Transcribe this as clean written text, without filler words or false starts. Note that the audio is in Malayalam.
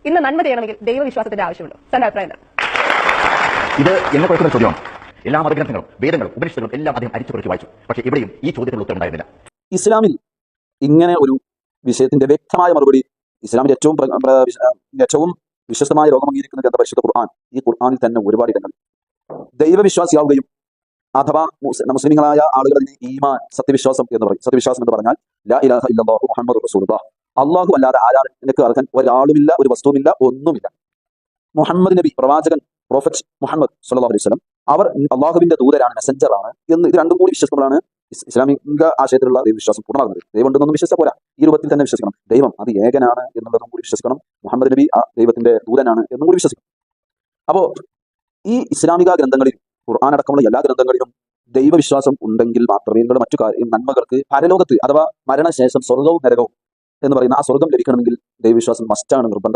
ഇന്ന് നന്മ ചെയ്യണമെങ്കിൽ ദൈവവിശ്വാസത്തിന്റെ ആവശ്യമുണ്ടോ? സാറിന്റെ അഭിപ്രായം എന്താണ്? ഇത് എന്നെ കുറിച്ചുള്ള ചോദ്യമാണ്. എല്ലാ മതഗ്രന്ഥങ്ങളും വേദങ്ങളും ഉപനിഷത്തുകളും എല്ലാം അദ്ദേഹം അരിച്ചുപറിച്ച് വായിച്ചു. പക്ഷേ എവിടെയും ഈ ചോദ്യത്തിനുള്ള ഉത്തരം ഉണ്ടായിരുന്നില്ല. ഇസ്ലാമിൽ ഇങ്ങനെ ഒരു വിഷയത്തിന്റെ വ്യക്തമായ മറുപടി ഇസ്ലാമിന്റെ ഏറ്റവും വിശ്വസ്തമായ ലോകം അംഗീകരിക്കുന്ന ഗ്രന്ഥ പരിശുദ്ധ ഖുർആൻ. ഈ ഖുർആനിൽ തന്നെ ഒരുപാട് ഇടങ്ങൾ ദൈവവിശ്വാസിയാവുകയും അഥവാ മുസ്ലിങ്ങളായ ആളുകൾ ഈമാൻ സത്യവിശ്വാസം എന്ന് പറയും. സത്യവിശ്വാസം എന്ന് പറഞ്ഞാൽ ലാ ഇലാഹ ഇല്ലല്ലാഹു മുഹമ്മദുർ റസൂലുള്ളാഹ്, അള്ളാഹു അല്ലാതെ ആരാധനയ്ക്ക് അർഹൻ ഒരാളുമില്ല, ഒരു വസ്തുവുമില്ല, ഒന്നുമില്ല. മുഹമ്മദ് നബി പ്രവാചകൻ പ്രോഫറ്റ് മുഹമ്മദ് സല്ലല്ലാഹു അലൈഹി വസല്ലം അവർ അള്ളാഹുവിന്റെ ദൂതരാണ്, മെസഞ്ചറാണ് എന്ന് ഇത് രണ്ടും കൂടി വിശ്വസിക്കുമ്പോഴാണ് ഇസ്ലാമിക ആശയത്തിലുള്ള ദൈവവിശ്വാസം പൂർണ്ണമാകുന്നത്. ദൈവം ഉണ്ടെന്നൊന്നും വിശ്വസിച്ച പോരാ, ഈ രൂപത്തിൽ തന്നെ വിശ്വസിക്കണം. ദൈവം അത് ഏകനാണ് എന്നുള്ളതും കൂടി വിശ്വസിക്കണം. മുഹമ്മദ് നബി ആ ദൈവത്തിന്റെ ദൂതനാണ് എന്നും കൂടി വിശ്വസിക്കണം. അപ്പോ ഈ ഇസ്ലാമിക ഗ്രന്ഥങ്ങളിൽ, ഖുർആൻ അടക്കമുള്ള എല്ലാ ഗ്രന്ഥങ്ങളിലും ദൈവവിശ്വാസം ഉണ്ടെങ്കിൽ മാത്രമേ നിങ്ങൾ മറ്റു നന്മകൾക്ക് പരലോകത്ത് അഥവാ മരണശേഷം സ്വർഗവും നരകവും എന്ന് പറയുന്ന ആ സ്വർഗം ലഭിക്കണമെങ്കിൽ ദൈവവിശ്വാസം മസ്റ്റാണ്, നിർബന്ധമാണ്.